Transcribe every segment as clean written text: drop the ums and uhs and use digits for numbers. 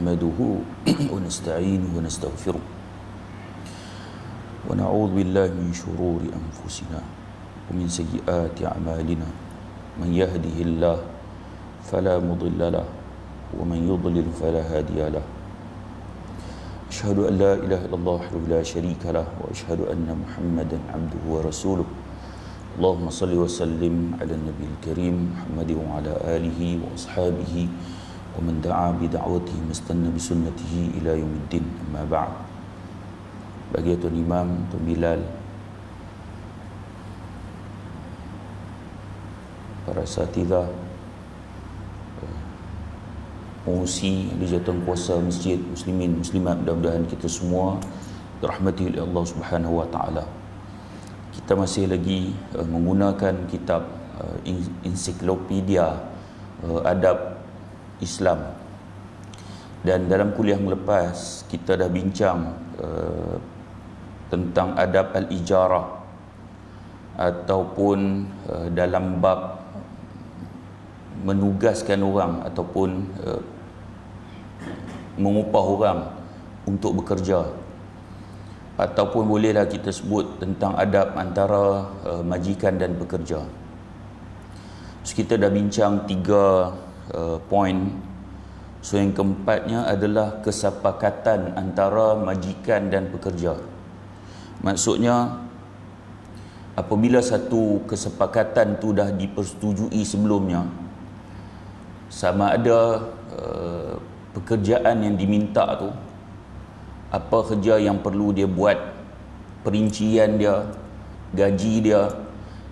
نحمده ونستعينه ونستغفره ونعوذ بالله من شرور أنفسنا ومن سيئات أعمالنا من يهده الله فلا مضل له ومن يضلل فلا هادي له أشهد أن لا إله إلا الله وحده لا شريك له وأشهد أن محمدا عبده ورسوله اللهم صل وسلم على النبي الكريم محمد وعلى آله وأصحابه ومن دعا بدعوته واستنى بسنته إلى يوم الدين. أما بعد. Bagi Tuan Imam, Tuan Bilal, para asatidzah, pengurusi di jawatankuasa masjid, muslimin muslimat, mudah-mudahan kita semua dirahmati oleh Allah Subhanahu wa taala. Kita masih lagi menggunakan kitab ensiklopedia adab Islam, dan dalam kuliah yang lepas kita dah bincang tentang adab al-ijarah ataupun dalam bab menugaskan orang ataupun mengupah orang untuk bekerja, ataupun bolehlah kita sebut tentang adab antara majikan dan pekerja. So, kita dah bincang 3 poin. So, yang keempatnya adalah kesepakatan antara majikan dan pekerja. Maksudnya, apabila satu kesepakatan tu dah dipersetujui sebelumnya, sama ada pekerjaan yang diminta tu, apa kerja yang perlu dia buat, perincian dia, gaji dia,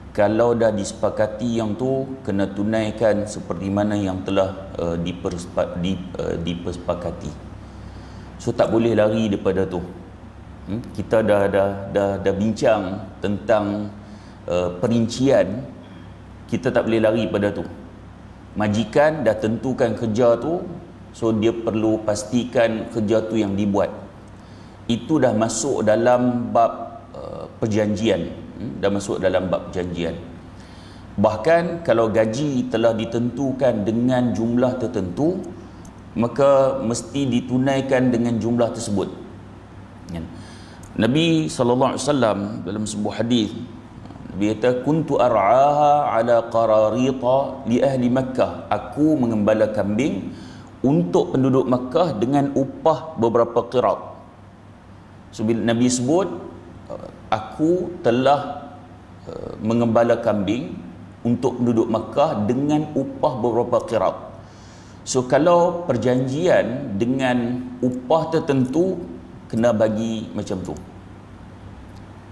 kalau dah disepakati yang tu kena tunaikan seperti mana yang telah disepakati. So, tak boleh lari daripada tu. Kita dah bincang tentang perincian, kita tak boleh lari pada tu. Majikan dah tentukan kerja tu, so dia perlu pastikan kerja tu yang dibuat. Itu dah masuk dalam bab perjanjian, dah masuk dalam bab perjanjian. Bahkan kalau gaji telah ditentukan dengan jumlah tertentu, maka mesti ditunaikan dengan jumlah tersebut. Nabi SAW dalam sebuah hadis, Nabi kata, kuntu ar'aha ala qararita li ahli Makkah. Aku mengembala kambing untuk penduduk Makkah dengan upah beberapa qirat. So, bila Nabi sebut, aku telah mengembala kambing untuk penduduk Makkah dengan upah beberapa qirat. So, kalau perjanjian dengan upah tertentu, kena bagi macam tu.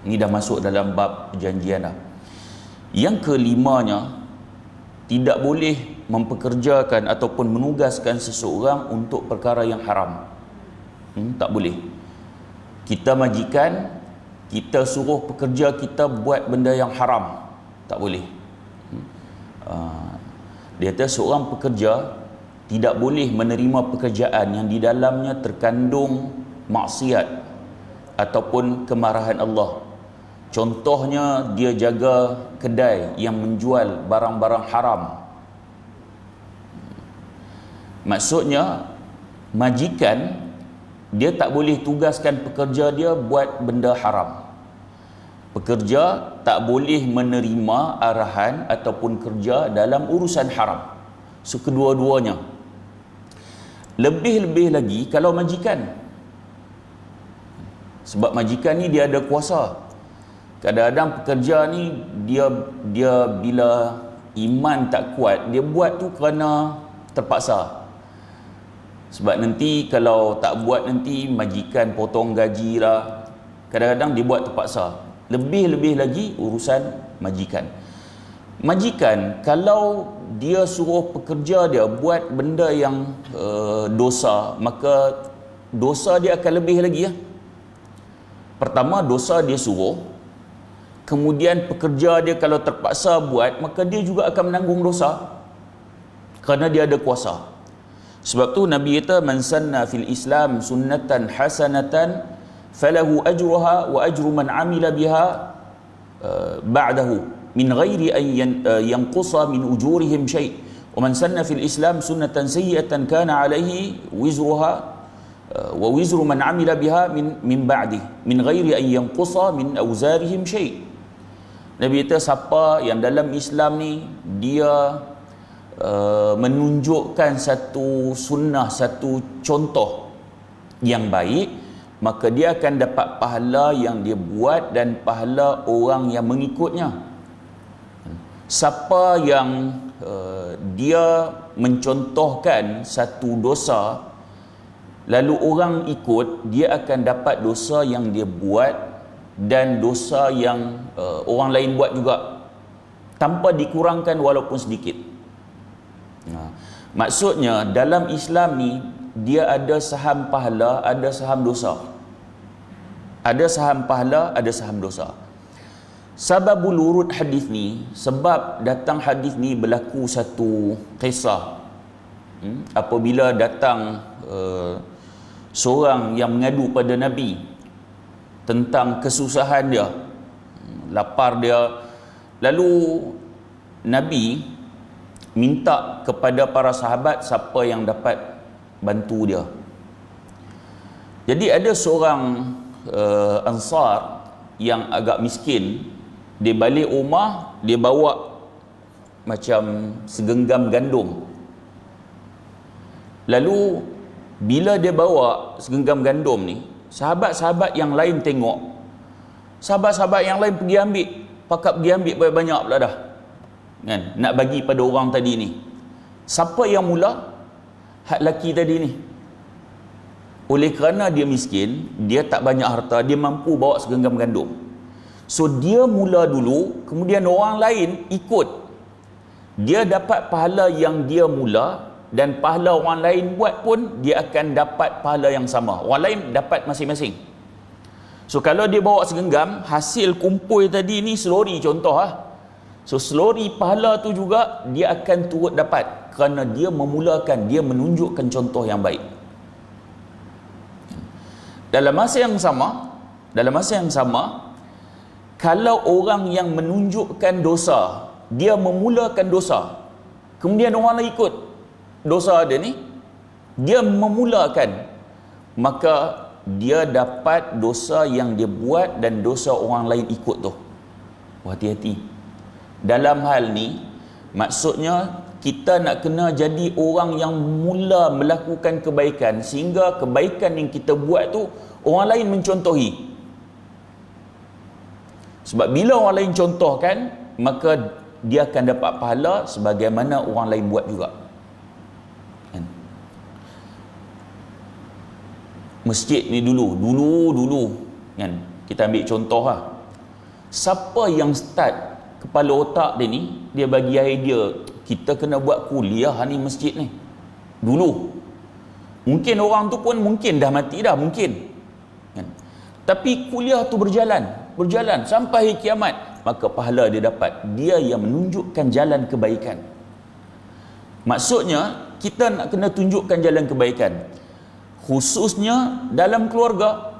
Ini dah masuk dalam bab perjanjian dah. Yang kelimanya, tidak boleh mempekerjakan ataupun menugaskan seseorang untuk perkara yang haram. Tak boleh. Kita majikan, kita suruh pekerja kita buat benda yang haram, tak boleh. Dia kata seorang pekerja tidak boleh menerima pekerjaan yang di dalamnya terkandung maksiat ataupun kemarahan Allah. Contohnya, dia jaga kedai yang menjual barang-barang haram. Maksudnya, majikan dia tak boleh tugaskan pekerja dia buat benda haram. Pekerja tak boleh menerima arahan ataupun kerja dalam urusan haram. So, kedua-duanya. Lebih-lebih lagi kalau majikan. Sebab majikan ni dia ada kuasa. Kadang-kadang pekerja ni dia bila iman tak kuat, dia buat tu kerana terpaksa. Sebab nanti kalau tak buat, nanti majikan potong gaji lah. Kadang-kadang dia buat terpaksa. Lebih-lebih lagi urusan majikan. Majikan kalau dia suruh pekerja dia buat benda yang dosa, maka dosa dia akan lebih lagi ya. Pertama, dosa dia suruh. Kemudian pekerja dia kalau terpaksa buat, maka dia juga akan menanggung dosa kerana dia ada kuasa. Sebab tu Nabi kata, man sanna fil Islam sunnatan hasanatan falahu ajruha wa ajru man amila biha ba'dahu min ghairi an yanqusa min ujurihim syai'. "Man sanna fil Islam sunnatan sayyi'atan kana 'alaihi wizruha wa wizru man 'amila biha min ba'di min ghairi an yanqusa min awzarihim syai'." Nabi kata siapa yang dalam Islam ni dia menunjukkan satu sunnah, satu contoh yang baik, maka dia akan dapat pahala yang dia buat dan pahala orang yang mengikutnya. Siapa yang dia mencontohkan satu dosa lalu orang ikut, dia akan dapat dosa yang dia buat dan dosa yang orang lain buat juga, tanpa dikurangkan walaupun sedikit. Maksudnya dalam Islam ni dia ada saham pahala, ada saham dosa. Ada saham pahala, ada saham dosa. Sababul wurud hadis ni, sebab datang hadis ni berlaku satu kisah. Apabila datang seorang yang mengadu pada Nabi tentang kesusahan dia, lapar dia, lalu Nabi minta kepada para sahabat siapa yang dapat bantu dia. Jadi ada seorang Ansar yang agak miskin, dia balik rumah, dia bawa macam segenggam gandum. Lalu bila dia bawa segenggam gandum ni, sahabat-sahabat yang lain tengok, sahabat-sahabat yang lain pergi ambil, pakak pergi ambil banyak pula dah, kan, nak bagi pada orang tadi ni. Siapa yang mula? Hak laki tadi ni. Oleh kerana dia miskin, dia tak banyak harta, dia mampu bawa segenggam gandum. So dia mula dulu, kemudian orang lain ikut. Dia dapat pahala yang dia mula, dan pahala orang lain buat pun dia akan dapat pahala yang sama. Orang lain dapat masing-masing. So kalau dia bawa segenggam, hasil kumpul tadi ni selori contoh lah. So selori pahala tu juga dia akan turut dapat, kerana dia memulakan, dia menunjukkan contoh yang baik. Dalam masa yang sama, kalau orang yang menunjukkan dosa, dia memulakan dosa, kemudian orang lain ikut dosa dia ni, dia memulakan, maka dia dapat dosa yang dia buat dan dosa orang lain ikut tu. Hati-hati. Dalam hal ni, maksudnya kita nak kena jadi orang yang mula melakukan kebaikan, sehingga kebaikan yang kita buat tu orang lain mencontohi. Sebab bila orang lain contohkan, maka dia akan dapat pahala sebagaimana orang lain buat juga. Kan? Masjid ni dulu kan, kita ambil contoh lah. Siapa yang start kepala otak dia ni, dia bagi idea kita kena buat kuliah ni masjid ni dulu. Mungkin orang tu pun mungkin dah mati dah, mungkin kan? Tapi kuliah tu berjalan sampai kiamat, maka pahala dia dapat. Dia yang menunjukkan jalan kebaikan. Maksudnya kita nak kena tunjukkan jalan kebaikan, khususnya dalam keluarga.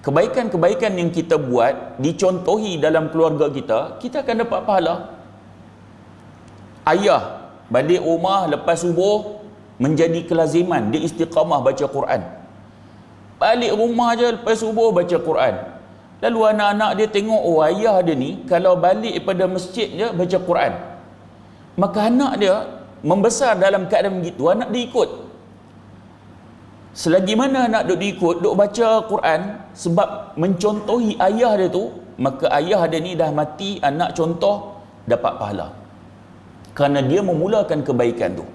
Kebaikan-kebaikan yang kita buat dicontohi dalam keluarga kita, kita akan dapat pahala. Ayah balik rumah lepas subuh menjadi kelaziman, dia istiqamah baca Quran. Balik rumah je lepas subuh baca Quran. Lalu anak-anak dia tengok, oh ayah dia ni kalau balik daripada masjid je baca Quran. Maka anak dia membesar dalam keadaan begitu, anak dia ikut. Selagi mana anak duk diikut, duk baca Quran sebab mencontohi ayah dia tu, maka ayah dia ni dah mati, anak contoh dapat pahala. Kerana dia memulakan kebaikan tu.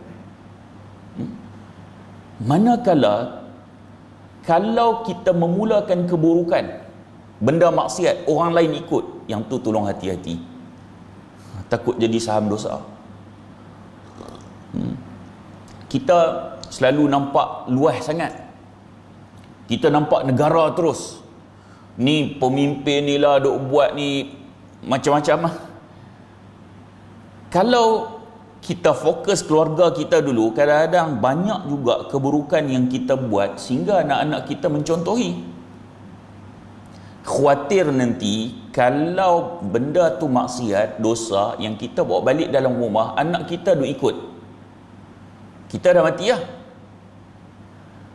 Manakala kalau kita memulakan keburukan, benda maksiat, orang lain ikut, yang tu tolong hati-hati. Takut jadi saham dosa. Kita selalu nampak luas sangat. Kita nampak negara terus. Ni pemimpin ni lah duk buat ni macam-macam lah. Kalau kita fokus keluarga kita dulu, kadang-kadang banyak juga keburukan yang kita buat sehingga anak-anak kita mencontohi. Khawatir nanti kalau benda tu maksiat, dosa, yang kita bawa balik dalam rumah, anak kita duk ikut, kita dah mati lah.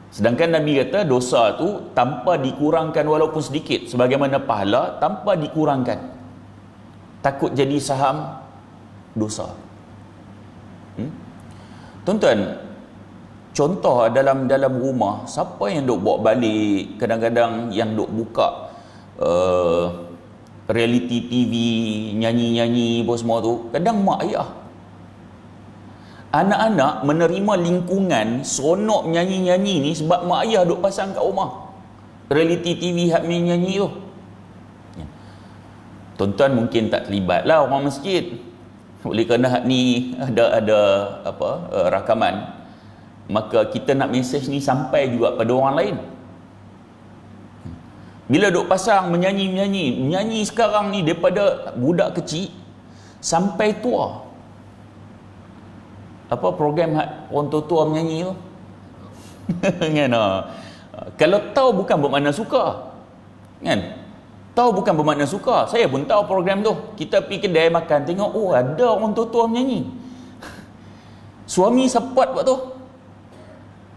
Sedangkan Nabi kata dosa tu tanpa dikurangkan walaupun sedikit, sebagaimana pahala tanpa dikurangkan, takut jadi saham dosa. Tuan-tuan, contoh dalam rumah, siapa yang duk bawa balik, kadang-kadang yang duk buka reality TV, nyanyi-nyanyi apa semua tu, kadang mak ayah. Anak-anak menerima lingkungan seronok menyanyi-nyanyi ni sebab mak ayah duk pasang kat rumah reality TV hak main nyanyi tu. Tuan-tuan mungkin tak terlibat lah orang masjid, oleh kerana hak ni ada rakaman, maka kita nak mesej ni sampai juga pada orang lain. Bila duk pasang menyanyi sekarang ni, daripada budak kecil sampai tua. Apa program orang tua menyanyi tu? Kan? Kalau tahu bukan bermakna suka. Kan? Tahu bukan bermakna suka. Saya pun tahu program tu. Kita pergi kedai makan, tengok, oh ada orang tua menyanyi. Suami support waktu tu.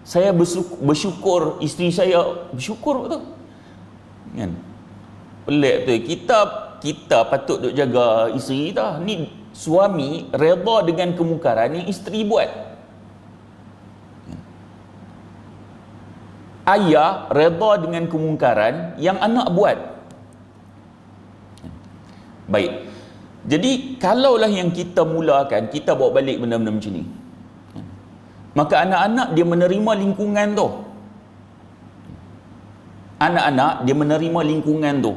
Saya bersyukur, isteri saya bersyukur waktu tu. Kan? Pelik tu. Kita patut duk jaga isteri kita. Ni suami redha dengan kemungkaran yang isteri buat. Ayah redha dengan kemungkaran yang anak buat. Baik. Jadi kalaulah yang kita mulakan, kita bawa balik benda-benda macam ni, maka anak-anak dia menerima lingkungan tu. Anak-anak dia menerima lingkungan tu.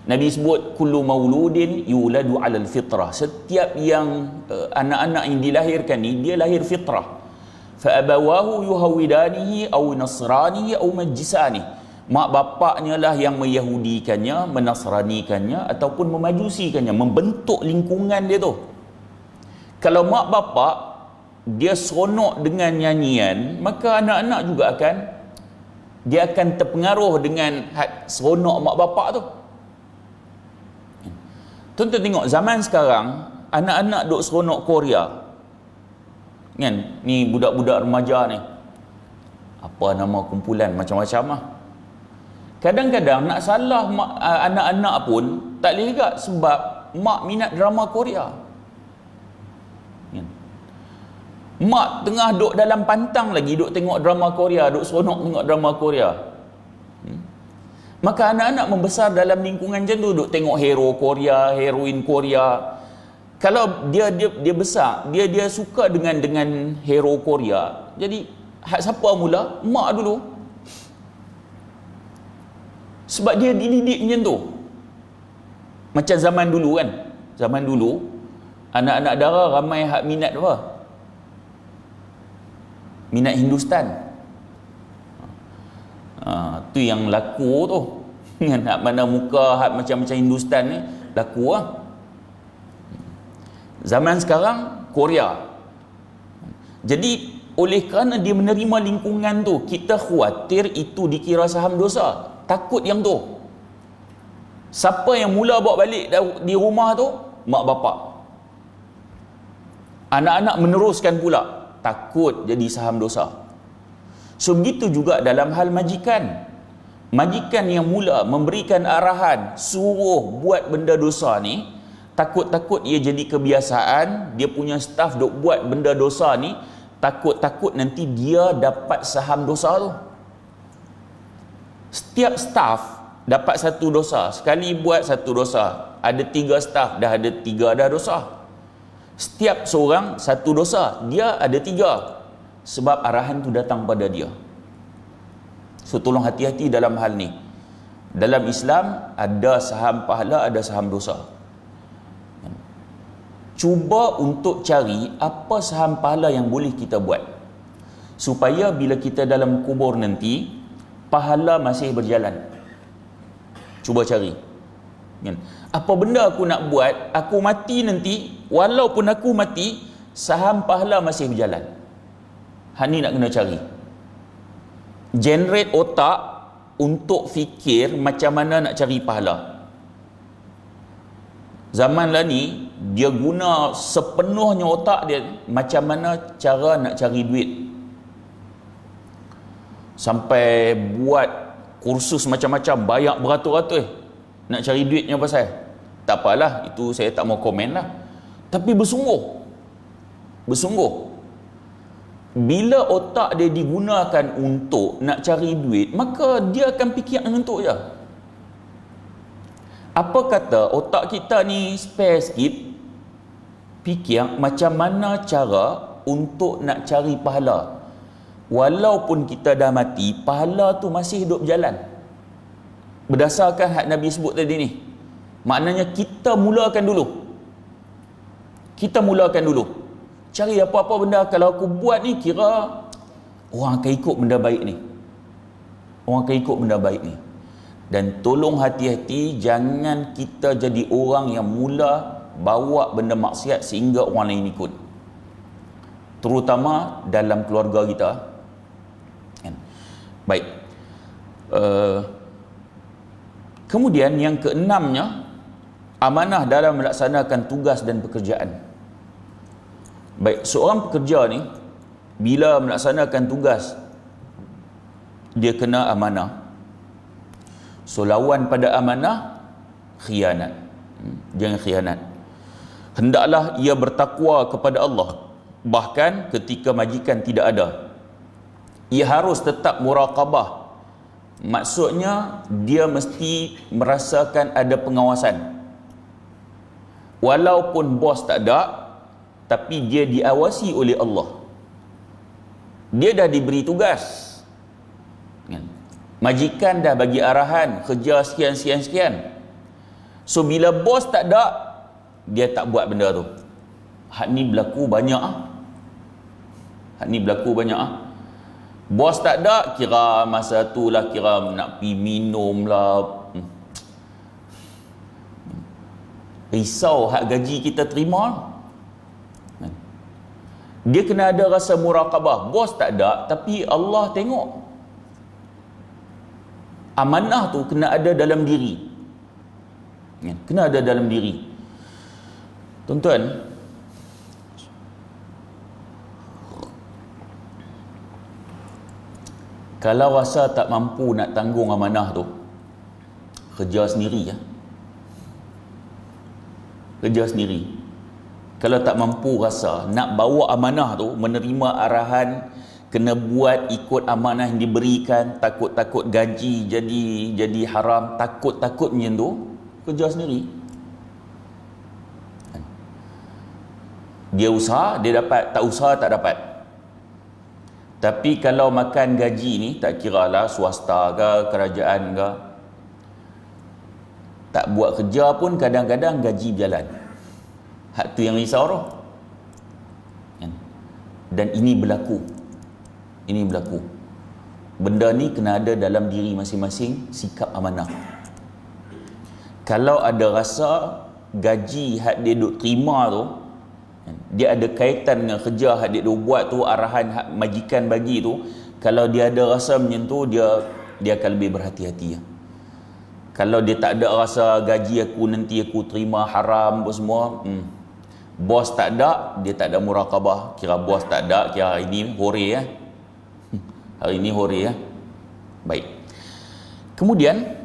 Nabi sebut kullu mauludin yuladu 'alal fitrah. Setiap yang anak-anak yang dilahirkan ni, dia lahir fitrah. Fa abawahu yuhawidanihi aw nasranihi aw majisani. Mak bapaknya lah yang meyahudikannya, menasranikannya ataupun memajusikannya, membentuk lingkungan dia tu. Kalau mak bapak dia seronok dengan nyanyian, maka anak-anak juga akan terpengaruh dengan seronok mak bapak tu. Tuan-tuan tengok zaman sekarang, anak-anak duk seronok Korea. Kan? Ni budak-budak remaja ni. Apa nama kumpulan macam-macam lah. Kadang-kadang nak salah anak-anak pun tak boleh juga sebab mak minat drama Korea. Kan? Mak tengah duk dalam pantang lagi duk tengok drama Korea, duk seronok tengok drama Korea. Maka anak-anak membesar dalam lingkungan macam tu, duk tengok hero Korea, heroin Korea. Kalau dia besar, dia suka dengan hero Korea. Jadi hak siapa mula? Mak dulu. Sebab dia dididik macam tu. Macam zaman dulu kan. Zaman dulu anak-anak dara ramai hak minat apa? Minat Hindustan. Tu yang laku tu. Hak mana muka hak macam-macam Hindustan ni laku lah. Zaman sekarang Korea. Jadi oleh kerana dia menerima lingkungan tu, kita khawatir itu dikira saham dosa. Takut yang tu. Siapa yang mula bawa balik di rumah tu? Mak bapak. Anak-anak meneruskan pula, takut jadi saham dosa. So begitu juga dalam hal majikan. Majikan yang mula memberikan arahan, suruh buat benda dosa ni, takut-takut ia jadi kebiasaan, dia punya staf duk buat benda dosa ni, takut-takut nanti dia dapat saham dosa tu. Setiap staf dapat satu dosa. Sekali buat satu dosa. Ada 3 staf, dah ada 3 dah dosa. Setiap seorang satu dosa, dia ada 3. Sebab arahan tu datang pada dia. So tolong hati-hati dalam hal ni. Dalam Islam ada saham pahala, ada saham dosa. Cuba untuk cari apa saham pahala yang boleh kita buat, supaya bila kita dalam kubur nanti, pahala masih berjalan. Cuba cari. Apa benda aku nak buat, aku mati nanti, walaupun aku mati, saham pahala masih berjalan. Hak ni nak kena cari. Generate otak untuk fikir macam mana nak cari pahala. Zaman lah ni, dia guna sepenuhnya otak dia macam mana cara nak cari duit. Sampai buat kursus macam-macam, banyak beratus-ratus nak cari duitnya pasal. Tak apalah, itu saya tak mau komen lah. Tapi bersungguh. Bila otak dia digunakan untuk nak cari duit, maka dia akan fikir menentuk je. Apa kata otak kita ni spare sikit, fikir macam mana cara untuk nak cari pahala. Walaupun kita dah mati, pahala tu masih hidup berjalan. Berdasarkan hak Nabi sebut tadi ni. Maknanya kita mulakan dulu. Cari apa-apa benda, kalau aku buat ni, kira orang akan ikut benda baik ni. Dan tolong hati-hati, jangan kita jadi orang yang mula bawa benda maksiat sehingga orang lain ikut. Terutama dalam keluarga kita. Baik. Kemudian yang keenamnya, amanah dalam melaksanakan tugas dan pekerjaan. Baik, seorang pekerja ni bila melaksanakan tugas, dia kena amanah. So lawan pada amanah, khianat. Jangan khianat. Hendaklah ia bertakwa kepada Allah, bahkan ketika majikan tidak ada. Ia harus tetap muraqabah. Maksudnya dia mesti merasakan ada pengawasan. Walaupun bos tak ada, tapi dia diawasi oleh Allah. Dia dah diberi tugas. Majikan dah bagi arahan, kerja sekian. So bila bos tak ada, dia tak buat benda tu. Hak ni berlaku banyak. Bos tak ada, kira masa tu lah, kira nak pergi minum lah. Risau hak gaji kita terima. Dia kena ada rasa muraqabah. Bos tak ada, tapi Allah tengok. Amanah tu kena ada dalam diri. Tuan-tuan, kalau rasa tak mampu nak tanggung amanah tu, kerja sendiri. Kalau tak mampu rasa nak bawa amanah tu, menerima arahan, kena buat ikut amanah yang diberikan, takut-takut gaji jadi haram, takut macam tu, kerja sendiri. Dia usaha, dia dapat. Tak usaha, tak dapat. Tapi kalau makan gaji ni, tak kiralah swasta ke, kerajaan ke, tak buat kerja pun kadang-kadang gaji berjalan. Hak tu yang risau tu. Dan ini berlaku. Benda ni kena ada dalam diri masing-masing, sikap amanah. Kalau ada rasa gaji hak dia duk terima tu, dia ada kaitan dengan kerja hak dia duk buat tu, arahan hak majikan bagi tu, kalau dia ada rasa macam tu, dia akan lebih berhati-hati. Kalau dia tak ada rasa gaji nanti aku terima haram apa semua, bos tak ada, dia tak ada muraqabah. Kira bos tak ada, kira hari ni hore Baik. Kemudian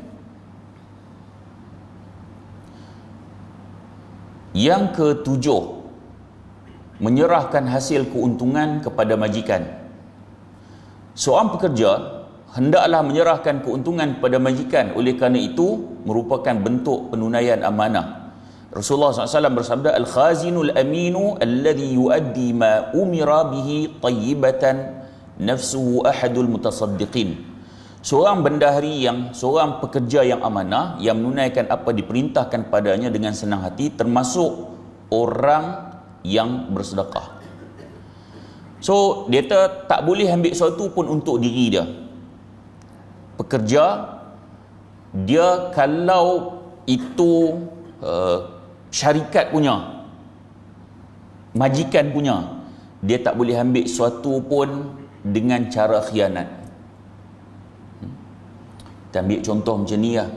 yang ketujuh, menyerahkan hasil keuntungan kepada majikan. Seorang pekerja hendaklah menyerahkan keuntungan kepada majikan, oleh kerana itu merupakan bentuk penunaian amanah. Rasulullah SAW bersabda, al-khazinul aminu alladhi yuaddi ma umira bihi tayyibatan nafsuhu ahadul mutasaddiqin. Seorang pekerja yang amanah, yang menunaikan apa diperintahkan padanya dengan senang hati, termasuk orang yang bersedekah. So dia tak boleh ambil sesuatu pun untuk diri dia. Pekerja, dia kalau itu syarikat punya, majikan punya, dia tak boleh ambil sesuatu pun dengan cara khianat. Kita ambil contoh macam ni lah.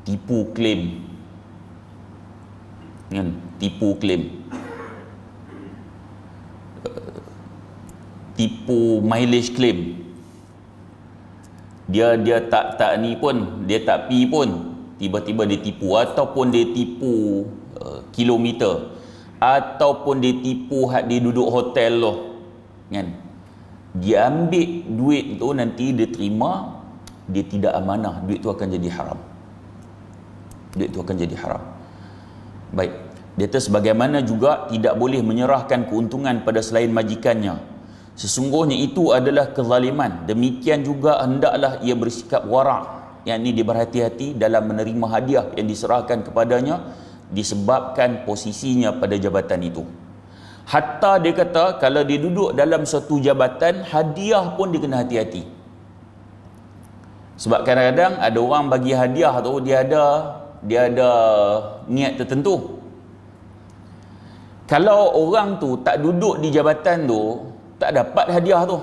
Tipu claim kan? Tipu claim, tipu mileage claim. Dia tak ni pun, dia tak pi pun, tiba-tiba dia tipu, ataupun dia tipu kilometer, ataupun dia tipu hak dia duduk hotel loh kan. Dia ambil duit tu, nanti dia terima, dia tidak amanah, duit tu akan jadi haram. Duit tu akan jadi haram. Baik, dia kata sebagaimana juga tidak boleh menyerahkan keuntungan pada selain majikannya, sesungguhnya itu adalah kezaliman. Demikian juga hendaklah ia bersikap wara', yakni dia berhati-hati dalam menerima hadiah yang diserahkan kepadanya disebabkan posisinya pada jabatan itu. Hatta dia kata kalau dia duduk dalam suatu jabatan, hadiah pun dia kena hati-hati. Sebab kadang-kadang ada orang bagi hadiah tu, dia ada niat tertentu. Kalau orang tu tak duduk di jabatan tu, tak dapat hadiah tu.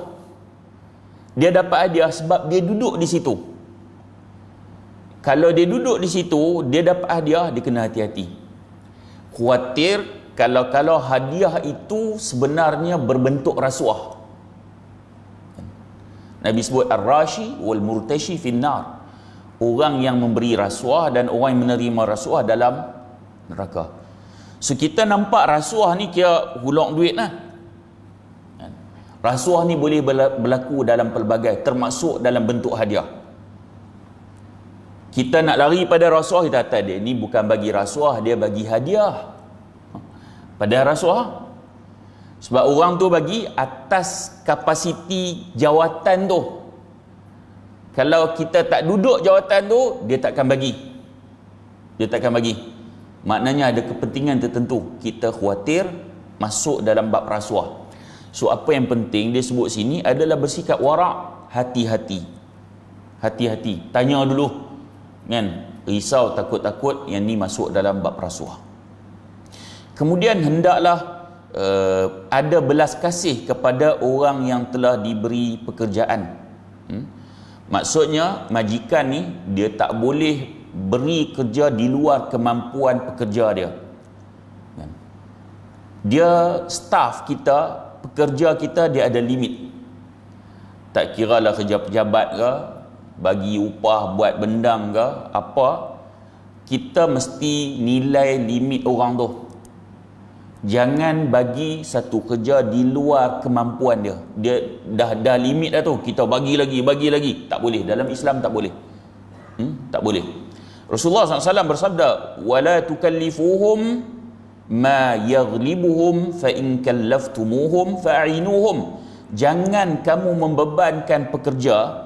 Dia dapat hadiah sebab dia duduk di situ. Kalau dia duduk di situ, dia dapat hadiah, dia kena hati-hati. Khawatir kalau hadiah itu sebenarnya berbentuk rasuah. Nabi sebut ar-rashi wal murtashi finnar. Orang yang memberi rasuah dan orang yang menerima rasuah dalam neraka. So kita nampak rasuah ni kira hulok duit lah. Rasuah ni boleh berlaku dalam pelbagai, termasuk dalam bentuk hadiah. Kita nak lari pada rasuah, kita kata dia ni bukan bagi rasuah, dia bagi hadiah. Pada rasuah, sebab orang tu bagi atas kapasiti jawatan tu. Kalau kita tak duduk jawatan tu, dia takkan bagi. Dia takkan bagi. Maknanya ada kepentingan tertentu. Kita khawatir masuk dalam bab rasuah. So apa yang penting dia sebut sini adalah bersikap wara', hati-hati. Hati-hati. Tanya dulu. Kan? Risau takut-takut yang ni masuk dalam bab rasuah. Kemudian hendaklah ada belas kasih kepada orang yang telah diberi pekerjaan. Maksudnya majikan ni dia tak boleh beri kerja di luar kemampuan pekerja dia. Dia staff kita, pekerja kita, dia ada limit. Tak kira lah kerja pejabat ke, bagi upah buat bendang ke apa, kita mesti nilai limit orang tu. Jangan bagi satu kerja di luar kemampuan dia. Dia dah limit dah tu, kita bagi lagi. Tak boleh. Dalam Islam tak boleh. Tak boleh. Rasulullah SAW bersabda, "Wala tukallifuhum ma yaghlibuhum fa in kallaftumuhum fa'inuhum." Jangan kamu membebankan pekerja,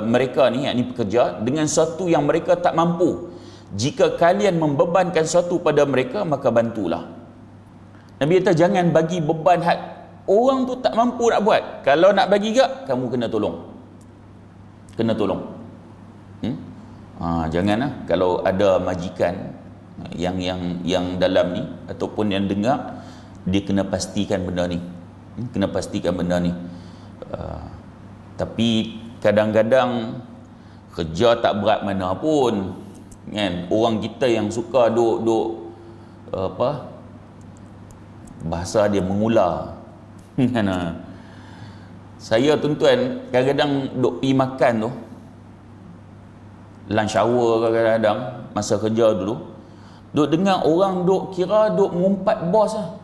mereka ni, yakni pekerja, dengan sesuatu yang mereka tak mampu. Jika kalian membebankan sesuatu pada mereka, maka bantulah. Nabi kata jangan bagi beban hak orang tu tak mampu nak buat. Kalau nak bagi gak, kamu kena tolong. Kena tolong. Janganlah kalau ada majikan yang dalam ni ataupun yang dengar, dia kena pastikan benda ni. Kena pastikan benda ni. Tapi kadang-kadang kerja tak berat mana pun, kan? Orang kita yang suka duk bahasa dia mengular. Saya tuan-tuan kadang-kadang duk pergi makan tu, lunch hour kadang-kadang masa kerja dulu, duk dengar orang duk kira duk mengumpat bos lah.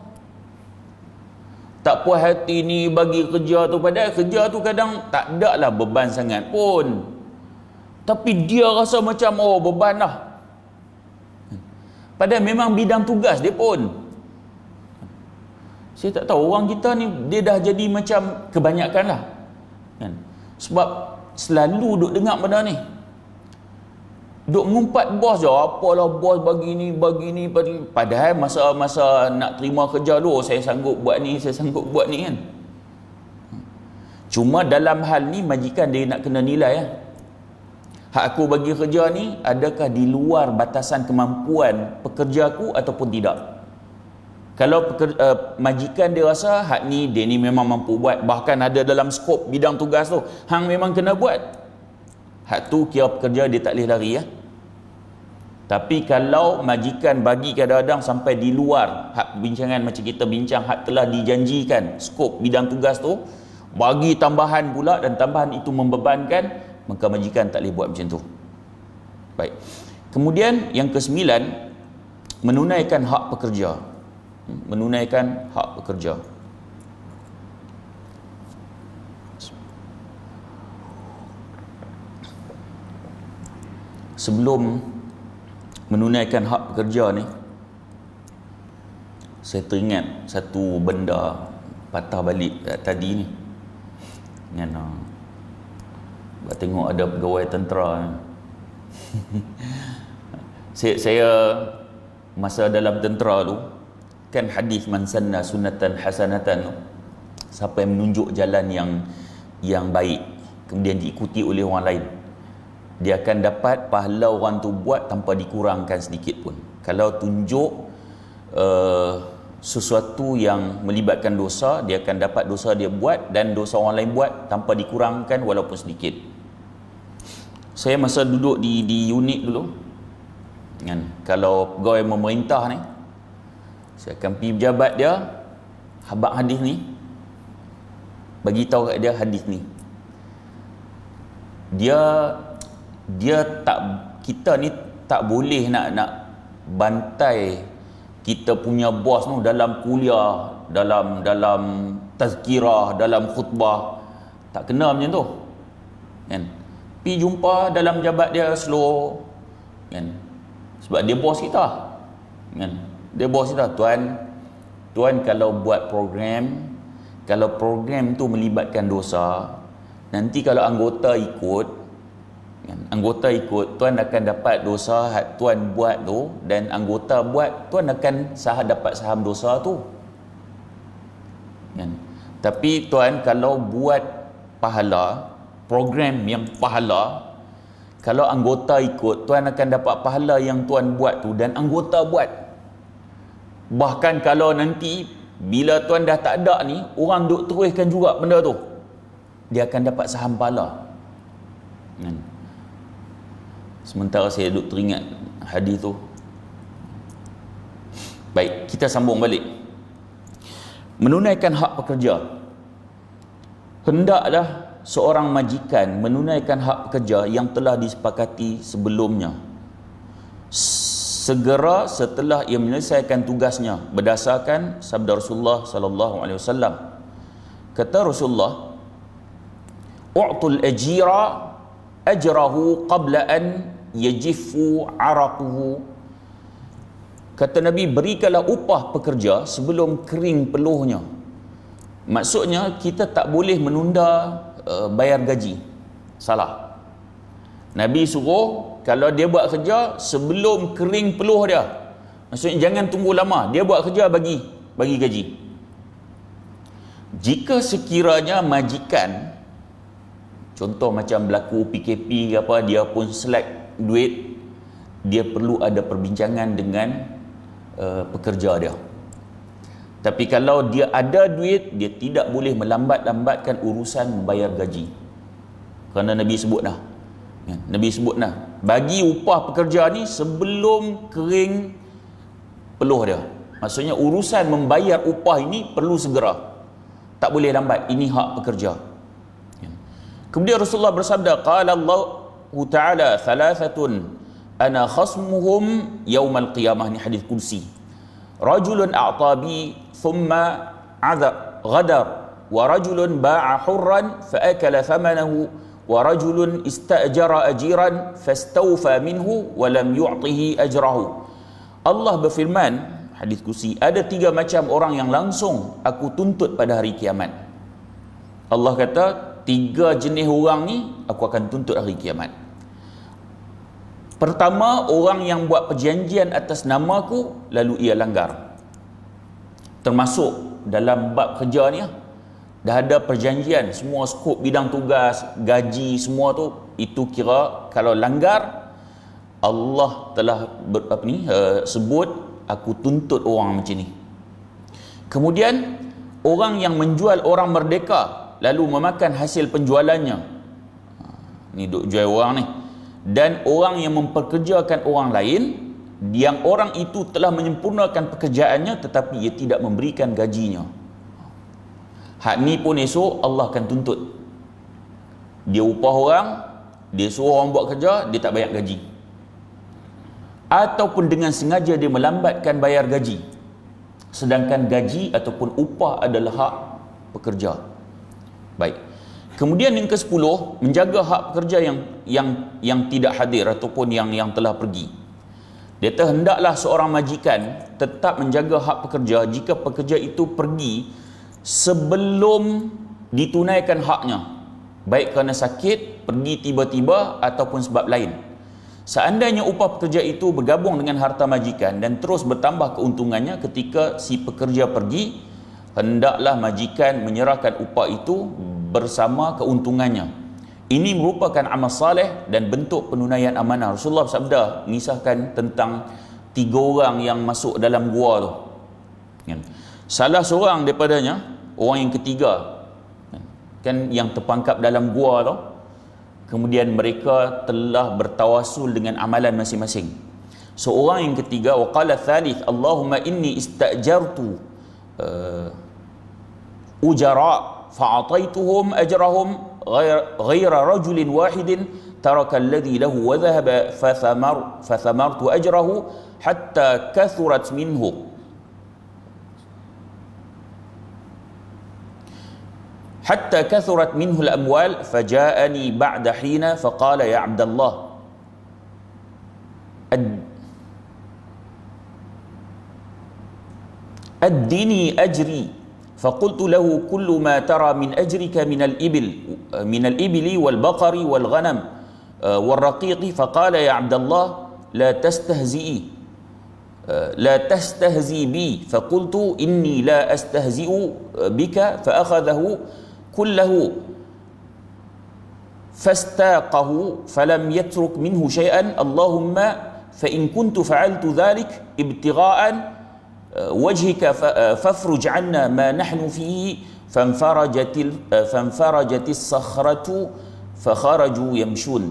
Tak puas hati ni bagi kerja tu, padahal kerja tu kadang tak ada lah beban sangat pun, tapi dia rasa macam beban lah, padahal memang bidang tugas dia pun. Saya tak tahu orang kita ni dia dah jadi macam kebanyakan lah, kan? Sebab selalu duk dengar benda ni, duk ngumpat bos je, apalah bos bagi ni. Padahal masa nak terima kerja dulu, saya sanggup buat ni kan. Cuma dalam hal ni majikan dia nak kena nilai hak aku bagi kerja ni adakah di luar batasan kemampuan pekerja aku ataupun tidak. Kalau majikan dia rasa hak ni dia ni memang mampu buat, bahkan ada dalam skop bidang tugas tu, hang memang kena buat, hak tu kira pekerja dia tak boleh lari ya. Tapi kalau majikan bagi kadang-kadang sampai di luar hak perbincangan macam kita bincang, hak telah dijanjikan skop bidang tugas tu, bagi tambahan pula dan tambahan itu membebankan, maka majikan tak boleh buat macam tu. Baik. Kemudian yang ke-9, menunaikan hak pekerja. Menunaikan hak pekerja. Sebelum menunaikan hak pekerja ni, saya teringat satu benda patah balik tadi ni. Buat tengok ada pegawai tentera. saya masa dalam tentera tu kan hadis man sanna sunnatan hasanatan tu, siapa yang menunjuk jalan yang baik kemudian diikuti oleh orang lain, dia akan dapat pahala orang tu buat tanpa dikurangkan sedikit pun. Kalau tunjuk sesuatu yang melibatkan dosa, dia akan dapat dosa dia buat dan dosa orang lain buat tanpa dikurangkan walaupun sedikit. Saya masa duduk di unit dulu kan, kalau pegawai memerintah ni, saya akan pergi pejabat dia, habaq hadis ni, bagi tahu kat dia hadis ni. Dia tak, kita ni tak boleh nak bantai kita punya bos tu dalam kuliah, dalam tazkirah, dalam khutbah. Tak kena macam tu kan. Pergi jumpa dalam jabat dia slow kan, sebab dia bos kita kan. Dia bos kita, tuan kalau buat program, kalau program tu melibatkan dosa, nanti kalau anggota ikut, tuan akan dapat dosa hak tuan buat tu, dan anggota buat, tuan akan dapat saham dosa tu kan. Tapi tuan kalau buat pahala, program yang pahala, kalau anggota ikut, tuan akan dapat pahala yang tuan buat tu dan anggota buat. Bahkan kalau nanti bila tuan dah tak ada ni, orang duk teruskan juga benda tu, dia akan dapat saham pahala kan. Sementara saya duk teringat hadis tu. Baik, kita sambung balik. Menunaikan hak pekerja. Hendaklah seorang majikan menunaikan hak pekerja yang telah disepakati sebelumnya, segera setelah ia menyelesaikan tugasnya, berdasarkan sabda Rasulullah sallallahu alaihi wasallam. Kata Rasulullah, "U'tul ajira ajrahu qabla an yajifu 'araquhu." Kata Nabi, berikanlah upah pekerja sebelum kering peluhnya. Maksudnya kita tak boleh menunda bayar gaji. Salah. Nabi suruh kalau dia buat kerja sebelum kering peluh dia. Maksudnya jangan tunggu lama, dia buat kerja bagi gaji. Jika sekiranya majikan, contoh macam berlaku PKP ke apa, dia pun slack duit, dia perlu ada perbincangan dengan pekerja dia. Tapi kalau dia ada duit, dia tidak boleh melambat-lambatkan urusan membayar gaji. Kerana Nabi sebut dah. Nabi sebut dah, bagi upah pekerja ni sebelum kering peluh dia. Maksudnya urusan membayar upah ini perlu segera, tak boleh lambat. Ini hak pekerja. Kemudian Rasulullah bersabda, qala Allah Ta'ala thalathatun ana khasmuhum yaumal qiyamah. Ni hadis qudsi. Rajulun a'tabi thumma ghadar, wa rajulun ba'a hurran fa akala thamanahu, wa rajulun istajara ajiran fastawfa minhu wa lam yu'tihi ajrahu. Allah berfirman, hadis qudsi, ada 3 macam orang yang langsung aku tuntut pada hari kiamat. Allah kata 3 jenis orang ni aku akan tuntut hari kiamat. Pertama, orang yang buat perjanjian atas namaku lalu ia langgar. Termasuk dalam bab kerja ni, dah ada perjanjian, semua skop bidang tugas, gaji, semua tu, itu kira kalau langgar, Allah telah sebut aku tuntut orang macam ni. Kemudian orang yang menjual orang merdeka lalu memakan hasil penjualannya, ni duk jual orang ni, dan orang yang memperkerjakan orang lain yang orang itu telah menyempurnakan pekerjaannya tetapi ia tidak memberikan gajinya. Hak ni pun esok Allah akan tuntut. Dia upah orang, dia suruh orang buat kerja, dia tak bayar gaji. Ataupun dengan sengaja dia melambatkan bayar gaji, sedangkan gaji ataupun upah adalah hak pekerja. Baik. Kemudian yang ke-10, menjaga hak pekerja yang tidak hadir ataupun yang telah pergi. Dia hendaklah seorang majikan tetap menjaga hak pekerja jika pekerja itu pergi sebelum ditunaikan haknya, baik kerana sakit, pergi tiba-tiba ataupun sebab lain. Seandainya upah pekerja itu bergabung dengan harta majikan dan terus bertambah keuntungannya ketika si pekerja pergi, hendaklah majikan menyerahkan upah itu bersama keuntungannya. Ini merupakan amal saleh dan bentuk penunaian amanah. Rasulullah sabda mengisahkan tentang 3 orang yang masuk dalam gua tu. Salah seorang daripadanya, orang yang ketiga, kan yang terpangkap dalam gua tu, kemudian mereka telah bertawasul dengan amalan masing-masing. Seorang yang ketiga, waqala thalith, Allahumma inni istajartu ujara fa'ataituhum ajrahum غير رجل واحد ترك الذي له وذهب فثمرت أجره حتى كثرت منه الأموال فجاءني بعد حين فقال يا عبد الله أدني أجري فقلت له كل ما ترى من أجرك من الإبل والبقر والغنم والرقيق فقال يا عبد الله لا تستهزئ بي فقلت إني لا أستهزئ بك فأخذه كله فاستاقه فلم يترك منه شيئا اللهم فإن كنت فعلت ذلك ابتغاء وجهك فافرج عنا ما نحن فيه فانفرجت الصخرة فخرجوا يمشون.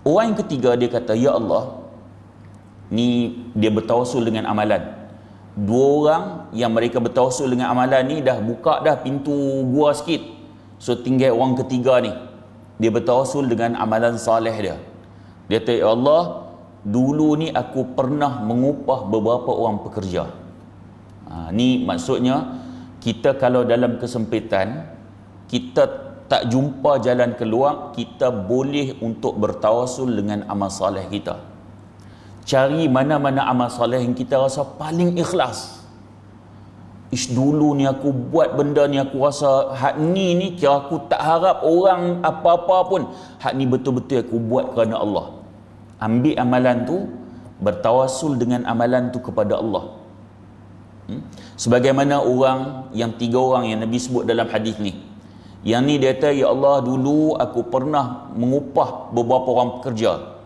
Orang yang ketiga dia kata, ya Allah, ni dia bertawasul dengan amalan. 2 orang yang mereka bertawasul dengan amalan ni dah buka dah pintu gua sikit, so tinggal orang ketiga ni, dia bertawasul dengan amalan saleh dia. Dia kata, ya Allah, dulu ni aku pernah mengupah beberapa orang pekerja. Ni maksudnya kita kalau dalam kesempitan, kita tak jumpa jalan keluar, kita boleh untuk bertawasul dengan amal saleh kita. Cari mana-mana amal saleh yang kita rasa paling ikhlas. Dulu ni aku buat benda ni, aku rasa hak ni kira aku tak harap orang apa-apa pun, hak ni betul-betul aku buat kerana Allah. Ambil amalan tu, bertawasul dengan amalan tu kepada Allah. Sebagaimana orang yang 3 orang yang Nabi sebut dalam hadis ni. Yang ni dia kata, ya Allah, dulu aku pernah mengupah beberapa orang pekerja.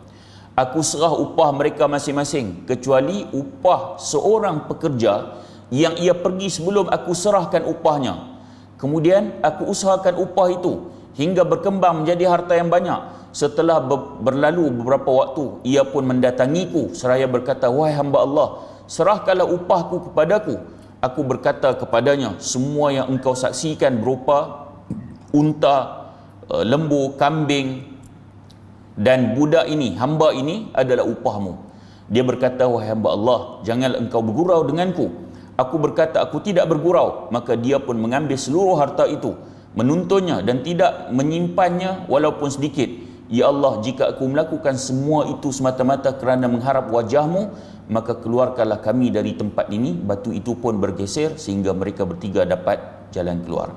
Aku serah upah mereka masing-masing kecuali upah seorang pekerja yang ia pergi sebelum aku serahkan upahnya. Kemudian aku usahakan upah itu hingga berkembang menjadi harta yang banyak. Setelah berlalu beberapa waktu, ia pun mendatangiku seraya berkata, wahai hamba Allah, serahkanlah upahku kepadaku. Aku berkata kepadanya, semua yang engkau saksikan berupa unta, lembu, kambing dan budak ini, hamba ini adalah upahmu. Dia berkata, wahai hamba Allah, janganlah engkau bergurau denganku. Aku berkata, aku tidak bergurau. Maka dia pun mengambil seluruh harta itu, menuntunnya dan tidak menyimpannya walaupun sedikit. Ya Allah, jika aku melakukan semua itu semata-mata kerana mengharap wajahmu, maka keluarkanlah kami dari tempat ini. Batu itu pun bergeser sehingga mereka bertiga dapat jalan keluar.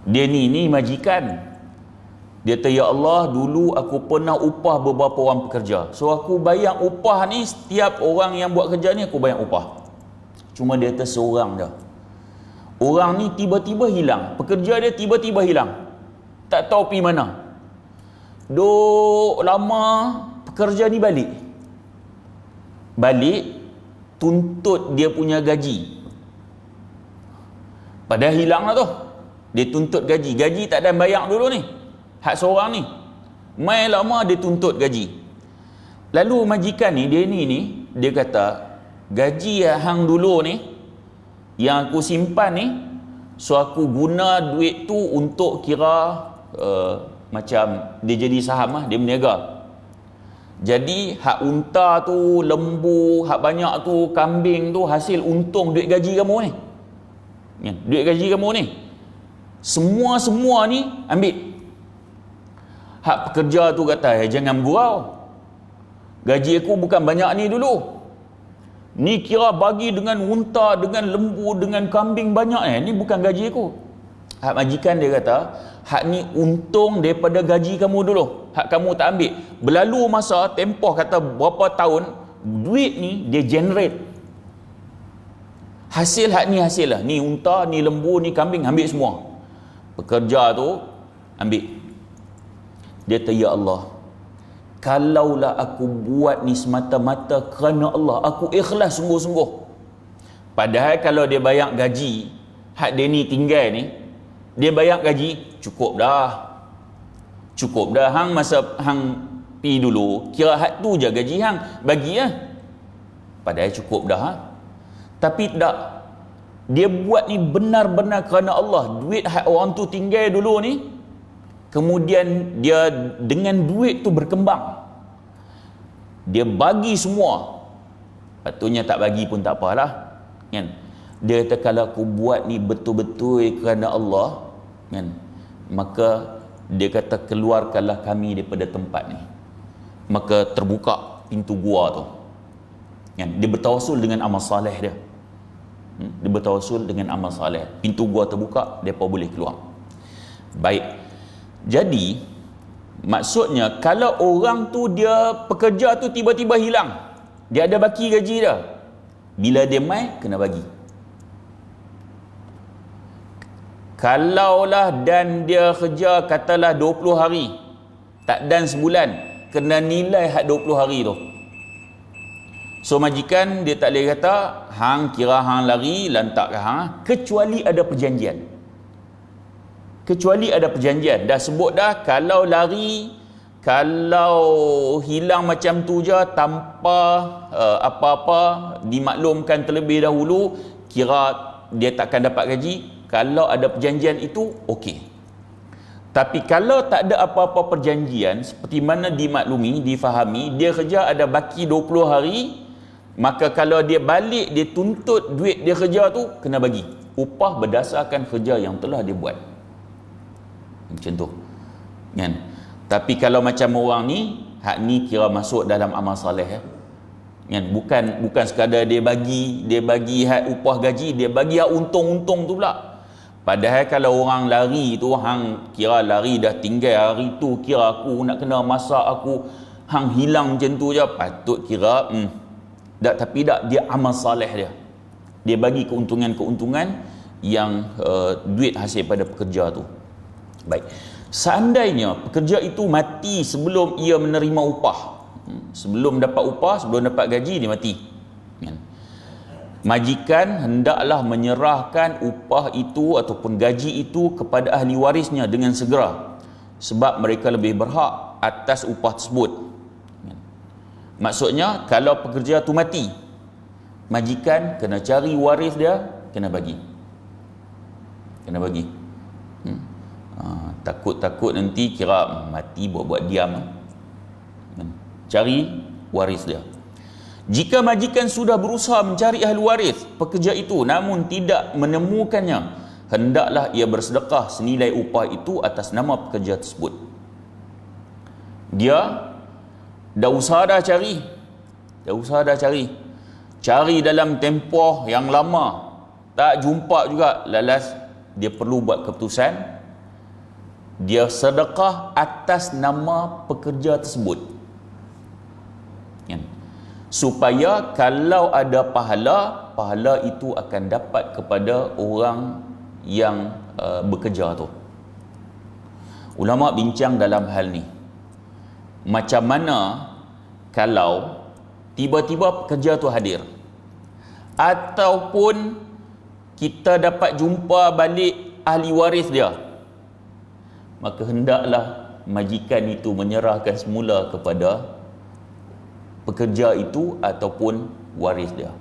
Dia ni majikan. Dia kata, ya Allah, dulu aku pernah upah beberapa orang pekerja, so aku bayar upah ni, setiap orang yang buat kerja ni aku bayar upah. Cuma dia kata seorang dah, orang ni tiba-tiba hilang, pekerja dia tiba-tiba hilang, tak tahu pergi mana. Duk lama pekerja ni balik tuntut dia punya gaji. Padahal hilang lah tu. Dia tuntut gaji. Gaji tak ada bayar dulu ni. Hak seorang ni. Mai lama dia tuntut gaji. Lalu majikan ni, dia kata, gaji yang hang dulu ni, yang aku simpan ni, so aku guna duit tu untuk kira macam dia jadi saham lah, dia berniaga. Jadi hak unta tu, lembu, hak banyak tu, kambing tu, hasil untung duit gaji kamu ni. Ya, duit gaji kamu ni. Semua ni ambil. Hak pekerja tu kata, jangan gurau. Gaji aku bukan banyak ni dulu. Ni kira bagi dengan unta, dengan lembu, dengan kambing banyak ni bukan gaji aku. Hak majikan dia kata, hak ni untung daripada gaji kamu dulu. Hak kamu tak ambil. Berlalu masa, tempoh kata berapa tahun, duit ni dia generate. Hasil hak ni hasil lah. Ni unta, ni lembu, ni kambing, ambil semua. Pekerja tu ambil. Dia kata, ya Allah, kalaulah aku buat ni semata-mata kerana Allah, aku ikhlas sungguh-sungguh. Padahal kalau dia bayar gaji, hak dia ni tinggal ni, dia bayar gaji, cukup dah. Cukup dah. Hang masa hang pi dulu, kira hak tu je gaji hang, bagi lah. Padahal cukup dah. Tapi tak. Dia buat ni benar-benar kerana Allah. Duit hak orang tu tinggal dulu ni, kemudian dia dengan duit tu berkembang. Dia bagi semua. Patutnya tak bagi pun tak apalah. Kan? Dia kata kalau aku buat ni betul-betul kerana Allah, kan? Maka dia kata keluarkanlah kami daripada tempat ni. Maka terbuka pintu gua tu. Kan? Dia bertawasul dengan amal saleh dia. Dia bertawasul dengan amal saleh. Pintu gua terbuka, depa boleh keluar. Baik. Jadi maksudnya kalau orang tu dia pekerja tu tiba-tiba hilang, dia ada baki gaji dah, bila dia mai kena bagi. Kalaulah dan dia kerja katalah 20 hari, tak dan sebulan, kena nilai hak 20 hari tu. So majikan dia tak boleh kata hang kira hang lari lantak ke hang, kecuali ada perjanjian. Kecuali ada perjanjian. Dah sebut dah, kalau lari, kalau hilang macam tu je tanpa apa-apa dimaklumkan terlebih dahulu, kira dia takkan dapat gaji. Kalau ada perjanjian itu, okey. Tapi kalau tak ada apa-apa perjanjian, seperti mana dimaklumi, difahami, dia kerja ada baki 20 hari, maka kalau dia balik, dia tuntut duit dia kerja tu, kena bagi upah berdasarkan kerja yang telah dia buat. Macam tu, kan? Tapi kalau macam orang ni, hak ni kira masuk dalam amal soleh, kan? Bukan sekadar dia bagi hak upah gaji, dia bagi hak untung-untung tu pula. Padahal kalau orang lari tu, hang kira lari dah tinggal hari tu, kira aku nak kena masak, aku hang hilang macam tu je, patut kira tapi tak, dia amal soleh dia bagi keuntungan-keuntungan yang duit hasil pada pekerja tu. Baik, seandainya pekerja itu mati sebelum ia menerima upah, sebelum dapat upah, sebelum dapat gaji, dia mati, majikan hendaklah menyerahkan upah itu ataupun gaji itu kepada ahli warisnya dengan segera, sebab mereka lebih berhak atas upah tersebut. Maksudnya kalau pekerja tu mati, majikan kena cari waris dia, kena bagi. Takut-takut nanti kira mati buat diam. Cari waris dia. Jika majikan sudah berusaha mencari ahli waris pekerja itu namun tidak menemukannya, hendaklah ia bersedekah senilai upah itu atas nama pekerja tersebut. Dia dah usaha dah cari, cari dalam tempoh yang lama, tak jumpa juga. Lalas dia perlu buat keputusan, dia sedekah atas nama pekerja tersebut, supaya kalau ada pahala itu akan dapat kepada orang yang bekerja tu. Ulama bincang dalam hal ni, macam mana kalau tiba-tiba pekerja tu hadir, ataupun kita dapat jumpa balik ahli waris dia, maka hendaklah majikan itu menyerahkan semula kepada pekerja itu ataupun waris dia.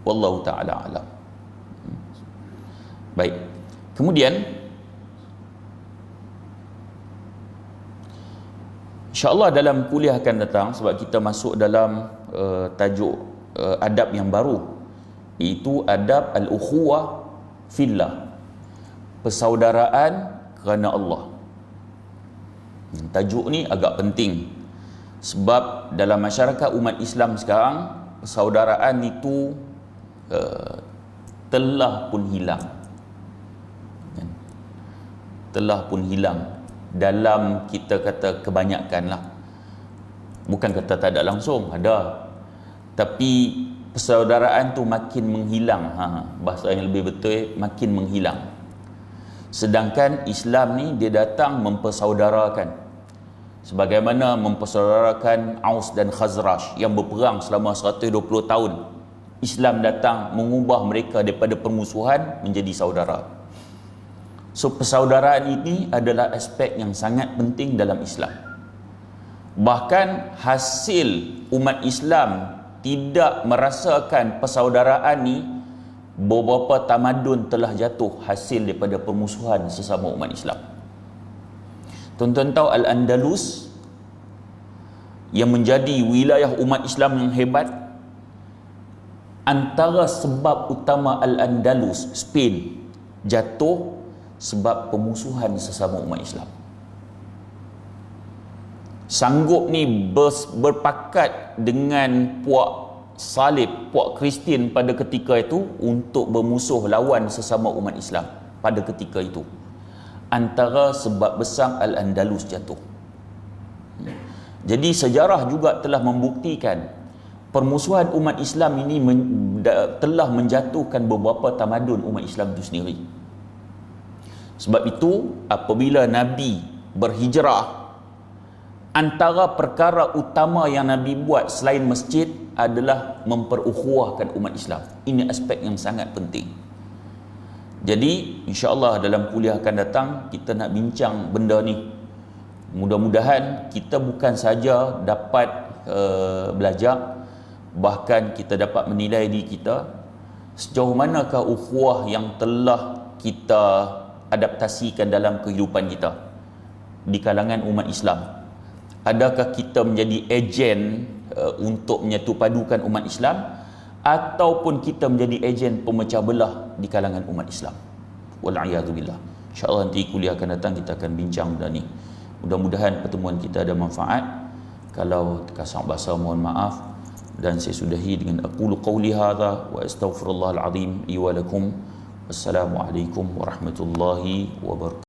Wallahu ta'ala alam. Baik. Kemudian InsyaAllah dalam kuliah akan datang, sebab kita masuk dalam tajuk adab yang baru, iaitu adab al-ukhuwah fillah, persaudaraan kerana Allah. Tajuk ni agak penting sebab dalam masyarakat umat Islam sekarang, persaudaraan itu telah pun hilang. Telah pun hilang dalam, kita kata kebanyakan lah, bukan kata tak ada langsung, ada, tapi persaudaraan tu makin menghilang. Bahasa yang lebih betul, makin menghilang. Sedangkan Islam ni dia datang mempersaudarakan, sebagaimana mempersaudarakan Aus dan Khazraj yang berperang selama 120 tahun. Islam datang mengubah mereka daripada permusuhan menjadi saudara. So persaudaraan ini adalah aspek yang sangat penting dalam Islam. Bahkan hasil umat Islam tidak merasakan persaudaraan ni, beberapa tamadun telah jatuh hasil daripada permusuhan sesama umat Islam. Tuan-tuan tahu Al-Andalus yang menjadi wilayah umat Islam yang hebat, antara sebab utama Al-Andalus, Spain, jatuh sebab permusuhan sesama umat Islam. Sanggup ni berpakat dengan puak salib, puak Kristian pada ketika itu untuk bermusuh lawan sesama umat Islam pada ketika itu. Antara sebab besar Al-Andalus jatuh. Jadi sejarah juga telah membuktikan permusuhan umat Islam ini telah menjatuhkan beberapa tamadun umat Islam itu sendiri. Sebab itu apabila Nabi berhijrah, antara perkara utama yang Nabi buat selain masjid adalah memperukhuwahkan umat Islam. Ini aspek yang sangat penting. Jadi insya-Allah dalam kuliah akan datang kita nak bincang benda ni. Mudah-mudahan kita bukan saja dapat belajar, bahkan kita dapat menilai diri kita sejauh manakah ukhuwah yang telah kita adaptasikan dalam kehidupan kita di kalangan umat Islam. Adakah kita menjadi ejen untuk menyatupadukan umat Islam, ataupun kita menjadi ejen pemecah belah di kalangan umat Islam. Wal'iyadzubillah. InsyaAllah nanti kuliah akan datang kita akan bincang benda ni. Mudah-mudahan pertemuan kita ada manfaat. Kalau terkasar bahasa mohon maaf, dan saya sudahi dengan aqulu qawli hadha wa astaghfirullahal azim li wa lakum. Wassalamualaikum warahmatullahi wabarakatuh.